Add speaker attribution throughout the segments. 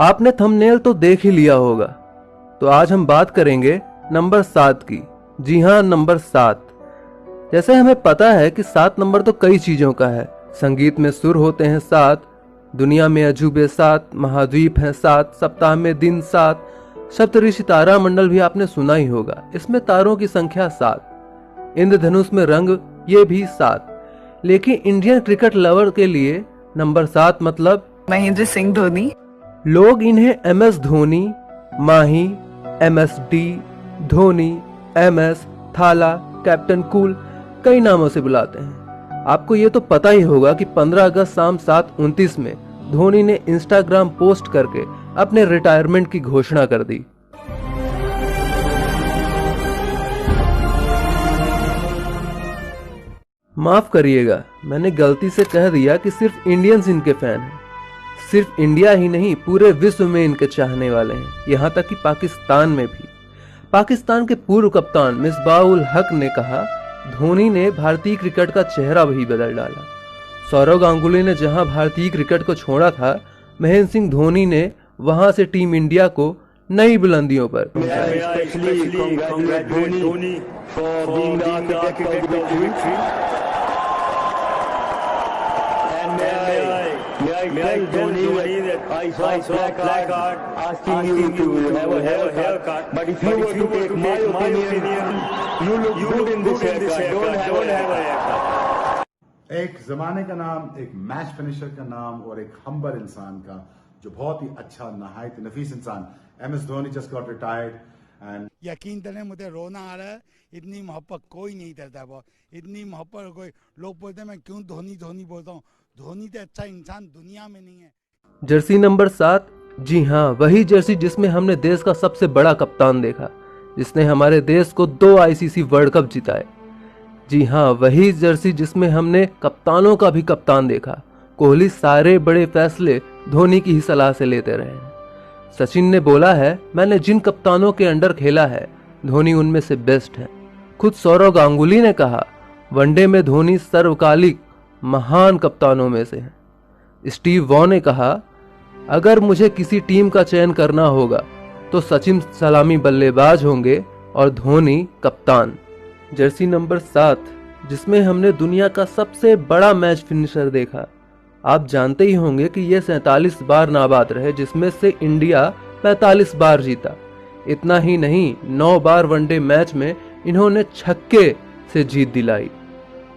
Speaker 1: आपने थंबनेल तो देख ही लिया होगा, तो आज हम बात करेंगे नंबर 7 की। जी हाँ, नंबर 7। जैसे हमें पता है कि 7 नंबर तो कई चीजों का है। संगीत में सुर होते हैं 7, दुनिया में अजूबे 7, महाद्वीप हैं 7, सप्ताह में दिन 7, सप्तऋषि तारा मंडल भी आपने सुना ही होगा, इसमें तारों की संख्या 7, इंद्रधनुष में रंग ये भी 7। लेकिन इंडियन क्रिकेट लवर के लिए नंबर 7 मतलब
Speaker 2: महेंद्र सिंह धोनी।
Speaker 1: लोग इन्हें MS धोनी, माही, MSD धोनी, MS थाला, कैप्टन कूल कई नामों से बुलाते हैं। आपको ये तो पता ही होगा कि 15 अगस्त शाम 7:29 में धोनी ने इंस्टाग्राम पोस्ट करके अपने रिटायरमेंट की घोषणा कर दी। माफ करिएगा, मैंने गलती से कह दिया कि सिर्फ इंडियंस इनके फैन हैं। सिर्फ इंडिया ही नहीं, पूरे विश्व में इनके चाहने वाले हैं, यहाँ तक कि पाकिस्तान में भी। पाकिस्तान के पूर्व कप्तान मिसबाह-उल हक ने कहा, धोनी ने भारतीय क्रिकेट का चेहरा भी बदल डाला। सौरव गांगुली ने जहां भारतीय क्रिकेट को छोड़ा था, महेंद्र सिंह धोनी ने वहां से टीम इंडिया को नई बुलंदियों पर
Speaker 3: एक जमाने का नाम, एक मैच फिनिशर का नाम और एक हम्बल इंसान का, जो बहुत ही अच्छा नहायत नफीस इंसान, MS Dhoni just got retired. And
Speaker 4: यकीन करें मुझे रोना आ रहा है, इतनी मोहब्बत कोई नहीं करता है। बहुत इतनी मोहब्बत कोई, लोग बोलते हैं मैं क्यों धोनी धोनी बोलता हूँ, धोनी से अच्छा इंसान दुनिया में नहीं है।
Speaker 1: जर्सी नंबर 7, जी हाँ, वही जर्सी जिसमें हमने देश का सबसे बड़ा कप्तान देखा, जिसने हमारे देश को 2 ICC वर्ल्ड कप जिताए। जी हाँ, वही जर्सी जिसमें हमने कप्तानों का भी कप्तान देखा। कोहली सारे बड़े फैसले धोनी की ही सलाह से लेते रहे हैं। सचिन ने बोला है, मैंने जिन कप्तानों के अंडर खेला है, धोनी उनमें से बेस्ट है। खुद सौरव गांगुली ने कहा, वनडे में धोनी सर्वकालिक महान कप्तानों में से हैं। स्टीव वॉ ने कहा, अगर मुझे किसी टीम का चयन करना होगा तो सचिन सलामी बल्लेबाज होंगे और धोनी कप्तान। जर्सी नंबर 7, जिसमें हमने दुनिया का सबसे बड़ा मैच फिनिशर देखा। आप जानते ही होंगे कि यह 47 बार नाबाद रहे, जिसमें से इंडिया 45 बार जीता। इतना ही नहीं, 9 बार वनडे मैच में इन्होंने छक्के से जीत दिलाई।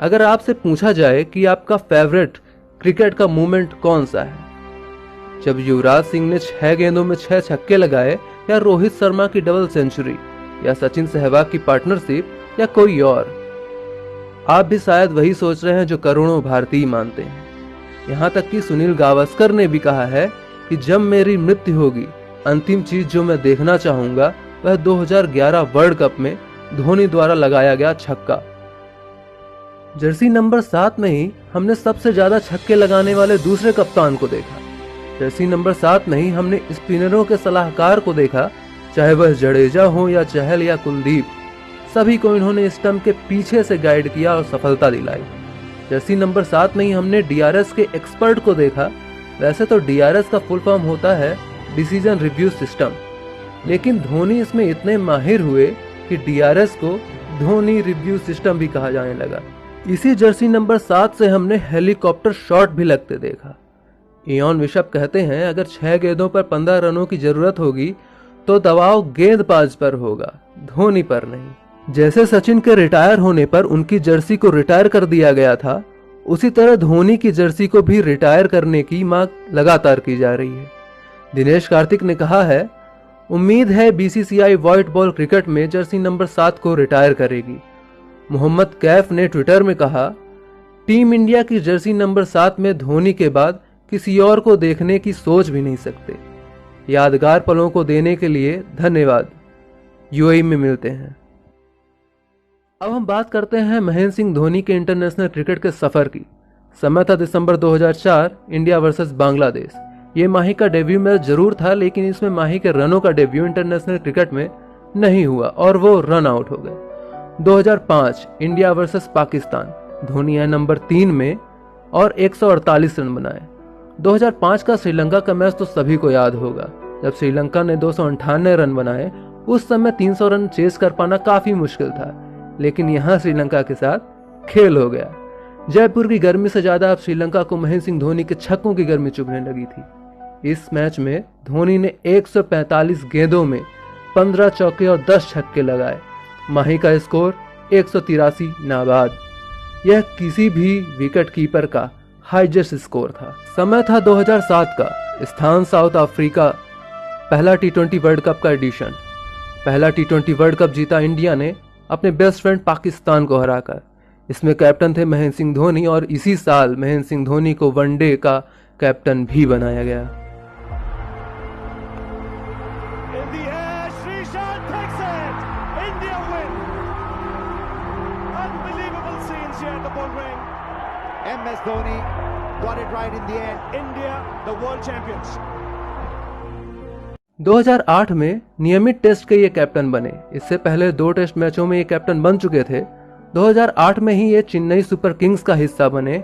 Speaker 1: अगर आपसे पूछा जाए कि आपका फेवरेट क्रिकेट का मूवमेंट कौन सा है, जब युवराज सिंह ने 6 गेंदों में 6 छक्के लगाए, या रोहित शर्मा की डबल सेंचुरी, या सचिन सहवाग की पार्टनरशिप, या कोई और, आप भी शायद वही सोच रहे हैं जो करोड़ों भारतीय मानते हैं। यहाँ तक कि सुनील गावस्कर ने भी कहा है कि जब मेरी मृत्यु होगी, अंतिम चीज जो मैं देखना चाहूंगा वह 2011 वर्ल्ड कप में धोनी द्वारा लगाया गया छक्का। जर्सी नंबर 7 में ही हमने सबसे ज्यादा छक्के लगाने वाले दूसरे कप्तान को देखा। जर्सी नंबर 7 में ही हमने स्पिनरों के सलाहकार को देखा, चाहे वह जडेजा हो या चहल या कुलदीप, सभी को इन्होंने स्टंप के पीछे से गाइड किया और सफलता दिलाई। जर्सी नंबर 7 में ही हमने DRS के एक्सपर्ट को देखा। वैसे तो DRS का फुल फॉर्म होता है डिसीजन रिव्यू सिस्टम, लेकिन धोनी इसमें इतने माहिर हुए कि DRS को धोनी रिव्यू सिस्टम भी कहा जाने लगा। इसी जर्सी नंबर 7 से हमने हेलीकॉप्टर शॉट भी लगते देखा। इयान बिशप कहते हैं, अगर 6 गेंदों पर 15 रनों की जरूरत होगी तो दबाव गेंदबाज पर होगा, धोनी पर नहीं। जैसे सचिन के रिटायर होने पर उनकी जर्सी को रिटायर कर दिया गया था, उसी तरह धोनी की जर्सी को भी रिटायर करने की मांग लगातार की जा रही है। दिनेश कार्तिक ने कहा है, उम्मीद है BCCI व्हाइट बॉल क्रिकेट में जर्सी नंबर 7 को रिटायर करेगी। मोहम्मद कैफ ने ट्विटर में कहा, टीम इंडिया की जर्सी नंबर 7 में धोनी के बाद किसी और को देखने की सोच भी नहीं सकते। यादगार पलों को देने के लिए धन्यवाद। UAE में मिलते हैं। अब हम बात करते हैं महेंद्र सिंह धोनी के इंटरनेशनल क्रिकेट के सफर की। समय था दिसंबर 2004, इंडिया वर्सेस बांग्लादेश। ये माही का डेब्यू मैच जरूर था, लेकिन इसमें माही के रनों का डेब्यू इंटरनेशनल क्रिकेट में नहीं हुआ और वो रन आउट हो गए। 2005 इंडिया वर्सेस पाकिस्तान, धोनी है नंबर 3 में और 148 रन बनाए। 2005 का श्रीलंका का मैच तो सभी को याद होगा, जब श्रीलंका ने 298 रन बनाए। उस समय 300 रन चेस कर पाना काफी मुश्किल था, लेकिन यहाँ श्रीलंका के साथ खेल हो गया। जयपुर की गर्मी से ज्यादा अब श्रीलंका को महेंद्र सिंह धोनी के छक्कों की गर्मी चुभने लगी थी। इस मैच में धोनी ने 145 गेंदों में 15 चौके और 10 छक्के लगाए। माही का स्कोर 183 नाबाद। यह किसी भी विकेट कीपर का हाईएस्ट स्कोर था। समय था 2007 का, स्थान साउथ अफ्रीका। पहला T20 वर्ल्ड कप का एडिशन। पहला T20 वर्ल्ड कप जीता इंडिया ने अपने बेस्ट फ्रेंड पाकिस्तान को हराकर। इसमें कैप्टन थे महेंद्र सिंह धोनी और इसी साल महेंद्र सिंह धोनी को वनडे का कैप्टन भी बनाया गया।
Speaker 2: MS Dhoni got it right in the end. India, the world champions.
Speaker 1: 2008 में नियमित टेस्ट के ये कैप्टन बने। इससे पहले 2 टेस्ट मैचों में ये कैप्टन बन चुके थे। 2008 में ही ये चेन्नई सुपर किंग्स का हिस्सा बने।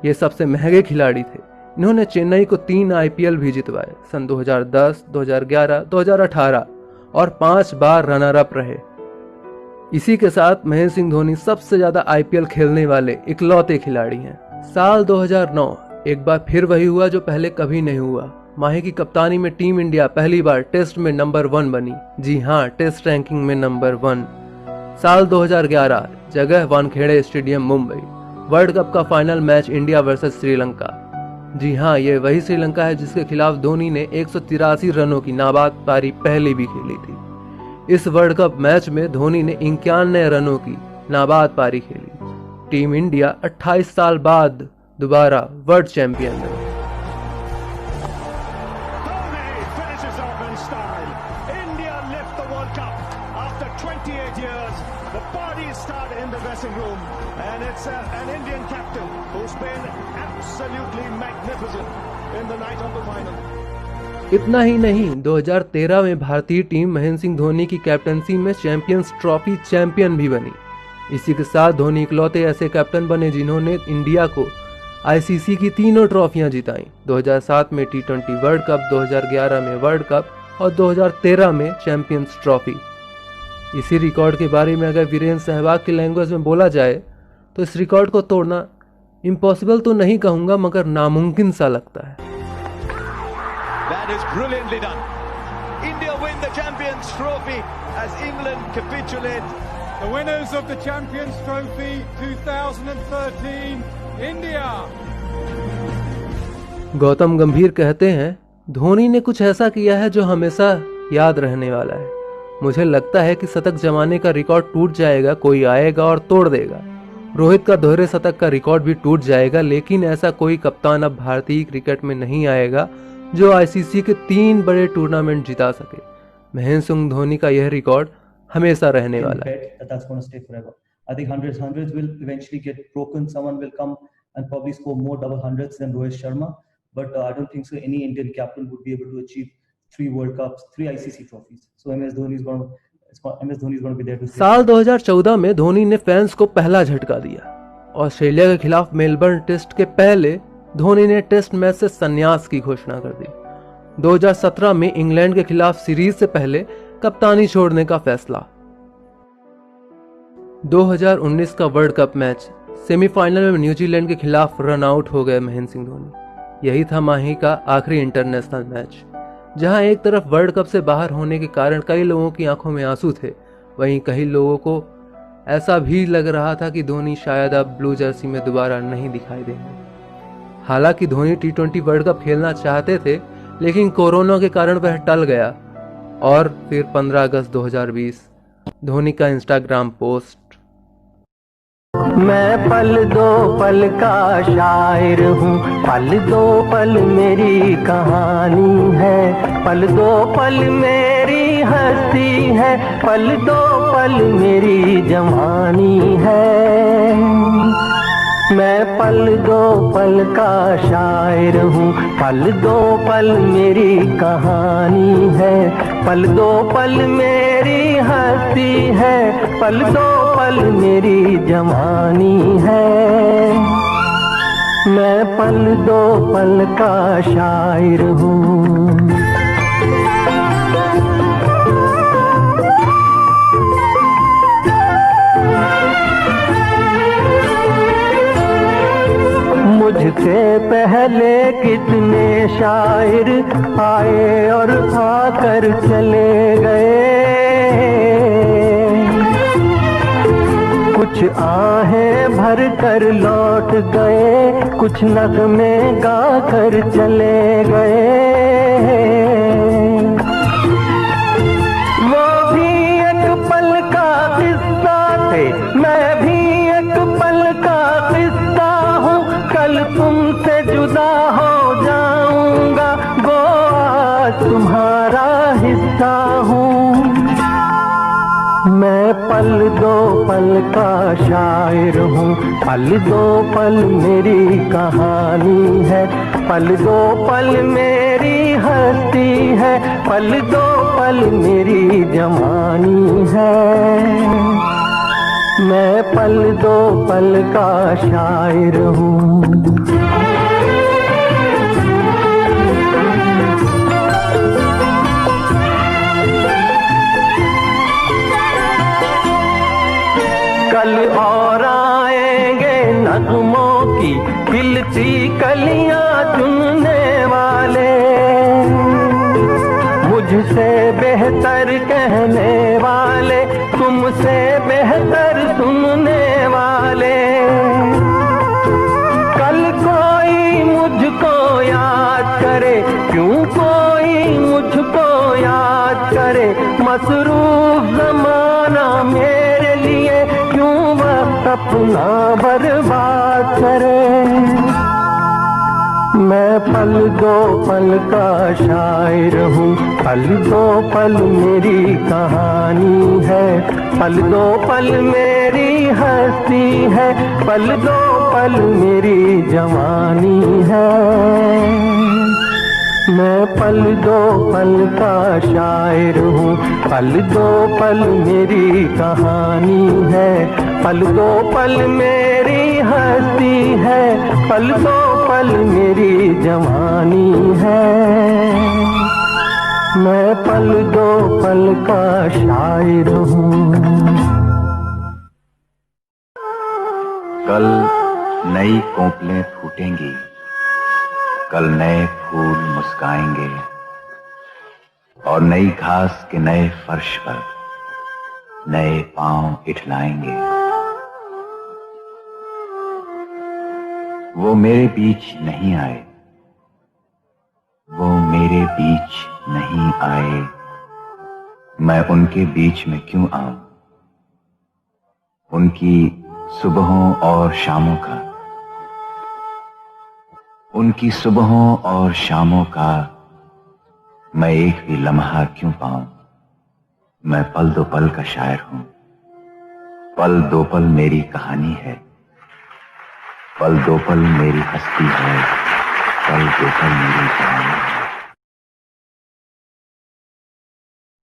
Speaker 1: ये सबसे महंगे खिलाड़ी थे। इन्होंने चेन्नई को 3 IPL भी जितवाए, सन 2010, 2011, 2018 और 5 बार रनर अप रहे। इसी के साथ महेंद्र सिंह धोनी सबसे ज्यादा IPL खेलने वाले इकलौते खिलाड़ी हैं। साल 2009 एक बार फिर वही हुआ जो पहले कभी नहीं हुआ। माही की कप्तानी में टीम इंडिया पहली बार टेस्ट में नंबर 1 बनी। जी हाँ, टेस्ट रैंकिंग में नंबर 1। साल 2011 जगह Wankhede stadium Mumbai. World cup का final match India versus Sri Lanka. जी हाँ, ये वही श्रीलंका है जिसके खिलाफ धोनी ने 183 रनों की नाबाद पारी पहले भी खेली थी। इस वर्ल्ड कप मैच में धोनी ने 91 रनों की नाबाद पारी खेली। टीम इंडिया 28 साल बाद दोबारा वर्ल्ड चैंपियन है। इतना ही नहीं, 2013 में भारतीय टीम महेंद्र सिंह धोनी की कैप्टनसी में चैंपियंस ट्रॉफी चैंपियन भी बनी। इसी के साथ धोनी इकलौते ऐसे कैप्टन बने जिन्होंने इंडिया को ICC की तीनों ट्रॉफियां जिताई। 2007 में T20 वर्ल्ड कप, 2011 में वर्ल्ड कप और 2013 में चैंपियंस ट्रॉफी। इसी रिकॉर्ड के बारे में अगर वीरेंद्र सहवाग की लैंग्वेज में बोला जाए तो इस रिकॉर्ड को तोड़ना इम्पॉसिबल तो नहीं कहूंगा, मगर नामुमकिन सा लगता है।
Speaker 2: That is brilliantly done. India win the Champions Trophy as England capitulate.
Speaker 5: The winners of the Champions Trophy 2013, India.
Speaker 1: Gautam गंभीर कहते हैं, धोनी ने कुछ ऐसा किया है जो हमेशा याद रहने वाला है। मुझे लगता है कि शतक जमाने का रिकॉर्ड टूट जाएगा, कोई आएगा और तोड़ देगा। रोहित का दोहरे शतक का रिकॉर्ड भी टूट जाएगा, लेकिन ऐसा कोई कप्तान अब भारतीय क्रिकेट में नहीं आएगा जो ICC के 3 बड़े टूर्नामेंट जिता सके। महेंद्र सिंह धोनी का यह रिकॉर्ड हमेशा रहने वाला है।
Speaker 6: That's going to stay forever. I think hundreds will eventually get broken. Someone will come and probably score more double hundreds than Rohit Sharma. But I don't think so any Indian captain would be able to achieve 3 World Cups, 3 ICC trophies. So MS Dhoni is going to be there to stay.
Speaker 1: साल 2014 में धोनी ने fans को पहला झटका दिया। Australia के खिलाफ Melbourne test के पहले धोनी ने टेस्ट मैच से संन्यास की घोषणा कर दी। 2017 में इंग्लैंड के खिलाफ सीरीज से पहले कप्तानी छोड़ने का फैसला। 2019 का वर्ल्ड कप मैच सेमीफाइनल में न्यूजीलैंड के खिलाफ रन आउट हो गए महेंद्र सिंह धोनी। यही था माही का आखिरी इंटरनेशनल मैच, जहां एक तरफ वर्ल्ड कप से बाहर होने के कारण कई लोगों की आंखों में आंसू थे, वहीं कई लोगों को ऐसा भी लग रहा था कि धोनी शायद अब ब्लू जर्सी में दोबारा नहीं दिखाई देंगे। हालांकि धोनी T20 वर्ल्ड कप खेलना चाहते थे, लेकिन कोरोना के कारण वह टल गया। और फिर 15 अगस्त 2020 धोनी का इंस्टाग्राम पोस्ट।
Speaker 7: मैं पल दो पल का शायर हूँ, पल दो पल मेरी कहानी है, पल दो पल मेरी हस्ती है, पल दो पल मेरी जवानी है। मैं पल दो पल का शायर हूँ, पल दो पल मेरी कहानी है, पल दो पल मेरी हस्ती है, पल दो पल मेरी जवानी है। मैं पल दो पल का शायर हूँ। मुझसे पहले कितने शायर आए और आकर चले गए, कुछ आहें भर कर लौट गए, कुछ नगमे गा कर चले गए। वो भी एक पल का किस्सा थे, मैं भी एक पल का किस्सा हूँ। कल तुमसे जुदा हो जाऊंगा, वो आज तुम्हारा हिस्सा हूँ। मैं पल दो पल का शायर हूँ, पल दो पल मेरी कहानी है, पल दो पल मेरी हस्ती है, पल दो पल मेरी जवानी है। मैं पल दो पल का शायर हूँ। कल और आएंगे नगमों की खिलती कलियां चुनने वाले, मुझसे बेहतर कहने वाले, तुमसे बेहतर सुनने वाले। कल कोई मुझको याद करे, क्यों कोई मुझको याद करे, मसरूफ जमाना मेरे लिए क्यों वक्त अपना बर्बाद करे। मैं पल दो पल का शायर हूँ, पल दो पल मेरी कहानी है, पल दो पल मेरी हस्ती है, पल दो पल मेरी जवानी है। मैं पल दो पल का शायर हूँ, पल दो पल मेरी कहानी है, पल दो पल मेरी हस्ती है, पल दो पल मेरी जवानी है। मैं पल दो पल का शायर हूँ।
Speaker 8: कल नई कोपलें फूटेंगी, कल नए फूल मुस्काएंगे और नई घास के नए फर्श पर नए पांव इठलाएंगे। वो मेरे बीच नहीं आए, वो मेरे बीच नहीं आए, मैं उनके बीच में क्यों आऊं। उनकी सुबहों और शामों का, उनकी सुबहों और शामों का मैं एक भी लम्हा क्यों पाऊं। मैं पल दो पल का शायर हूं, पल दो पल मेरी कहानी है, पल दो पल मेरी हस्ती है, पल दो पल मेरी जान।